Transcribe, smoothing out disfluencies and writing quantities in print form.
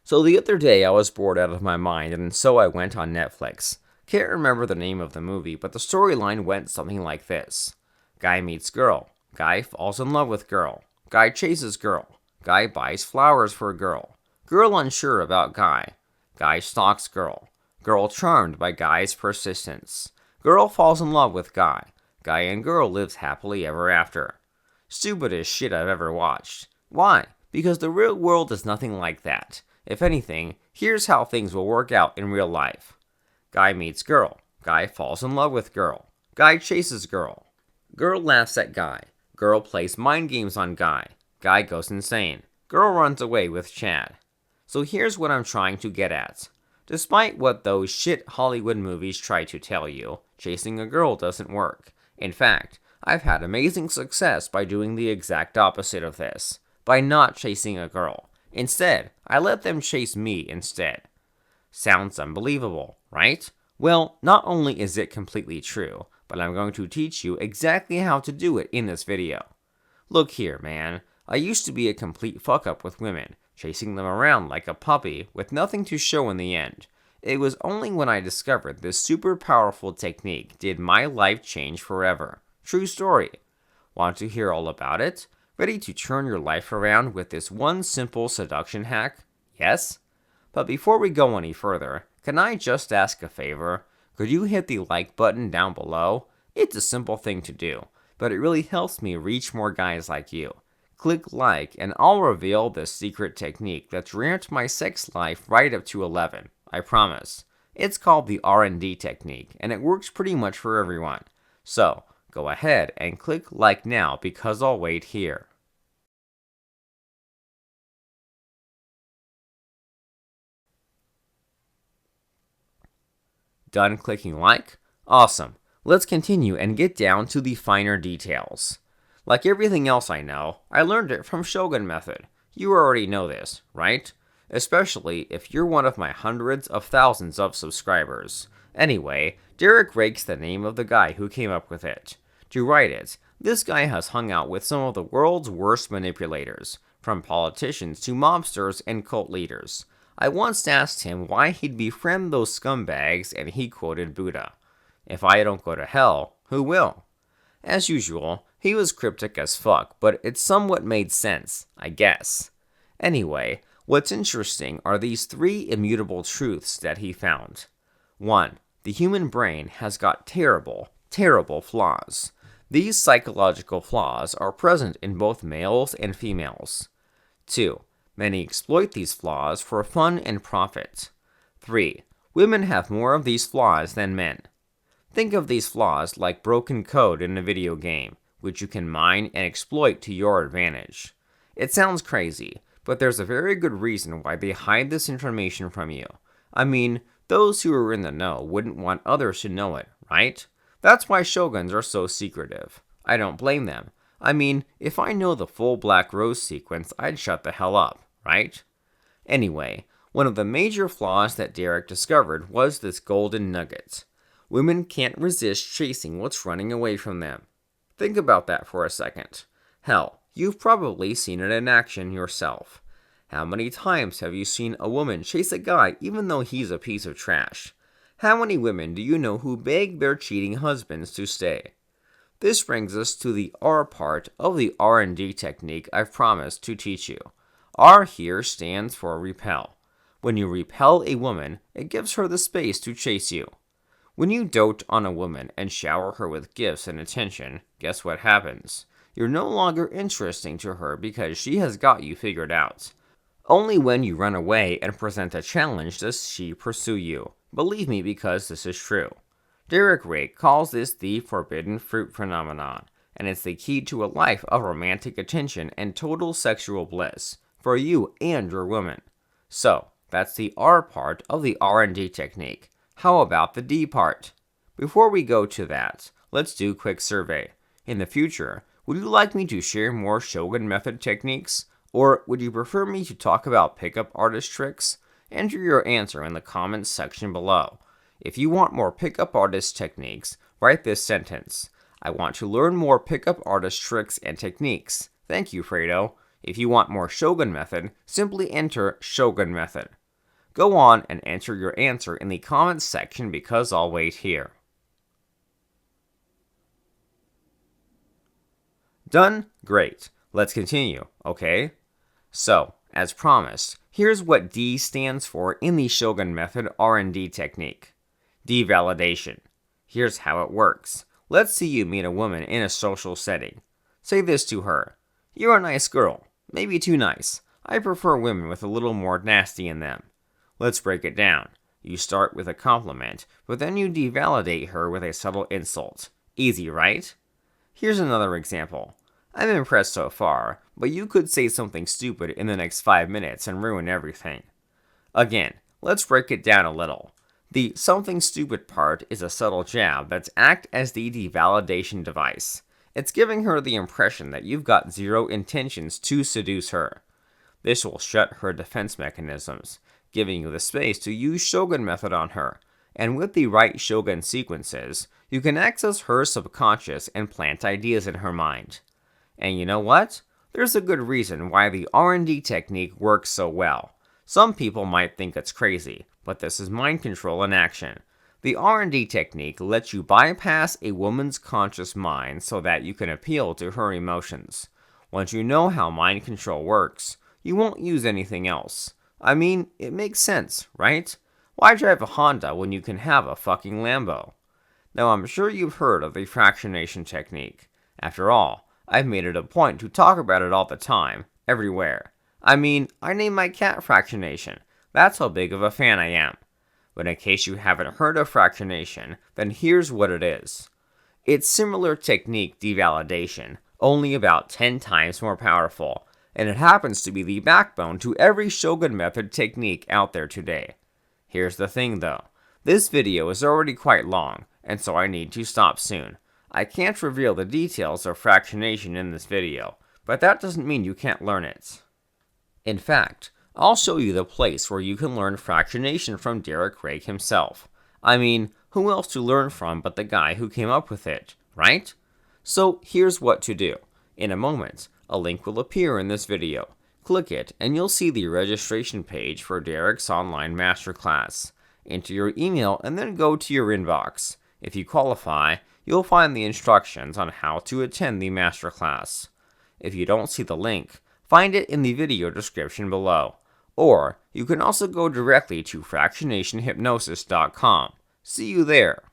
So the other day I was bored out of my mind, and so I went on Netflix. Can't remember the name of the movie, but the storyline went something like this. Guy meets girl. Guy falls in love with girl. Guy chases girl. Guy buys flowers for girl. Girl unsure about guy. Guy stalks girl. Girl charmed by guy's persistence. Girl falls in love with guy. Guy and girl lives happily ever after. Stupidest shit I've ever watched. Why? Because the real world is nothing like that. If anything, here's how things will work out in real life. Guy meets girl. Guy falls in love with girl. Guy chases girl. Girl laughs at guy. Girl plays mind games on guy. Guy goes insane. Girl runs away with Chad. So here's what I'm trying to get at. Despite what those shit Hollywood movies try to tell you, chasing a girl doesn't work. In fact, I've had amazing success by doing the exact opposite of this. By not chasing a girl. Instead, I let them chase me instead. Sounds unbelievable, right? Well, not only is it completely true, but I'm going to teach you exactly how to do it in this video. Look here, man. I used to be a complete fuck-up with women, chasing them around like a puppy with nothing to show in the end. It was only when I discovered this super powerful technique did my life change forever. True story. Want to hear all about it? Ready to turn your life around with this one simple seduction hack? Yes? But before we go any further, can I just ask a favor? Could you hit the like button down below? It's a simple thing to do, but it really helps me reach more guys like you. Click like and I'll reveal this secret technique that's ramped my sex life right up to 11. I promise. It's called the RxD Technique, and it works pretty much for everyone. So, go ahead and click like now because I'll wait here. Done clicking like? Awesome. Let's continue and get down to the finer details. Like everything else I know, I learned it from Shogun Method. You already know this, right? Especially if you're one of my hundreds of thousands of subscribers. Anyway, Derek Rake's the name of the guy who came up with it. To write it, this guy has hung out with some of the world's worst manipulators, from politicians to mobsters and cult leaders. I once asked him why he'd befriend those scumbags, and he quoted Buddha. If I don't go to hell, who will? As usual, he was cryptic as fuck, but it somewhat made sense, I guess. Anyway, what's interesting are these 3 immutable truths that he found. 1. The human brain has got terrible, terrible flaws. These psychological flaws are present in both males and females. 2. Many exploit these flaws for fun and profit. 3. Women have more of these flaws than men. Think of these flaws like broken code in a video game, which you can mine and exploit to your advantage. It sounds crazy, but there's a very good reason why they hide this information from you. I mean, those who are in the know wouldn't want others to know it, right? That's why shoguns are so secretive. I don't blame them. I mean, if I know the full Black Rose sequence, I'd shut the hell up, right? Anyway, one of the major flaws that Derek discovered was this golden nugget. Women can't resist chasing what's running away from them. Think about that for a second. Hell, you've probably seen it in action yourself. How many times have you seen a woman chase a guy even though he's a piece of trash? How many women do you know who beg their cheating husbands to stay? This brings us to the R part of the RxD technique I've promised to teach you. R here stands for repel. When you repel a woman, it gives her the space to chase you. When you dote on a woman and shower her with gifts and attention, guess what happens? You're no longer interesting to her because she has got you figured out. Only when you run away and present a challenge does she pursue you. Believe me, because this is true. Derek Rake calls this the forbidden fruit phenomenon, and it's the key to a life of romantic attention and total sexual bliss for you and your woman. So, that's the R part of the RxD technique. How about the D part? Before we go to that, let's do a quick survey. In the future, would you like me to share more Shogun Method techniques? Or would you prefer me to talk about pickup artist tricks? Enter your answer in the comments section below. If you want more pickup artist techniques, write this sentence. I want to learn more pickup artist tricks and techniques. Thank you, Fredo. If you want more Shogun Method, simply enter Shogun Method. Go on and enter your answer in the comments section because I'll wait here. Done? Great. Let's continue, okay? So, as promised, here's what D stands for in the Shogun Method R&D technique. Devalidation. Here's how it works. Let's say you meet a woman in a social setting. Say this to her. You're a nice girl. Maybe too nice. I prefer women with a little more nasty in them. Let's break it down. You start with a compliment, but then you devalidate her with a subtle insult. Easy, right? Here's another example. I'm impressed so far, but you could say something stupid in the next 5 minutes and ruin everything. Again, let's break it down a little. The something stupid part is a subtle jab that's act as the devalidation device. It's giving her the impression that you've got zero intentions to seduce her. This will shut her defense mechanisms, giving you the space to use Shogun Method on her, and with the right Shogun sequences, you can access her subconscious and plant ideas in her mind. And you know what? There's a good reason why the R&D technique works so well. Some people might think it's crazy, but this is mind control in action. The R&D technique lets you bypass a woman's conscious mind so that you can appeal to her emotions. Once you know how mind control works, you won't use anything else. I mean, it makes sense, right? Why drive a Honda when you can have a fucking Lambo? Now, I'm sure you've heard of the fractionation technique. After all, I've made it a point to talk about it all the time, everywhere. I mean, I named my cat Fractionation. That's how big of a fan I am. But in case you haven't heard of fractionation, then here's what it is. It's similar technique devalidation, only about 10 times more powerful, and it happens to be the backbone to every Shogun Method technique out there today. Here's the thing though, this video is already quite long, and so I need to stop soon. I can't reveal the details of fractionation in this video, but that doesn't mean you can't learn it. In fact, I'll show you the place where you can learn fractionation from Derek Rake himself. I mean, who else to learn from but the guy who came up with it, right? So here's what to do. In a moment, a link will appear in this video. Click it and you'll see the registration page for Derek's online masterclass. Enter your email and then go to your inbox. If you qualify, you'll find the instructions on how to attend the masterclass. If you don't see the link, find it in the video description below. Or you can also go directly to fractionationhypnosis.com. See you there.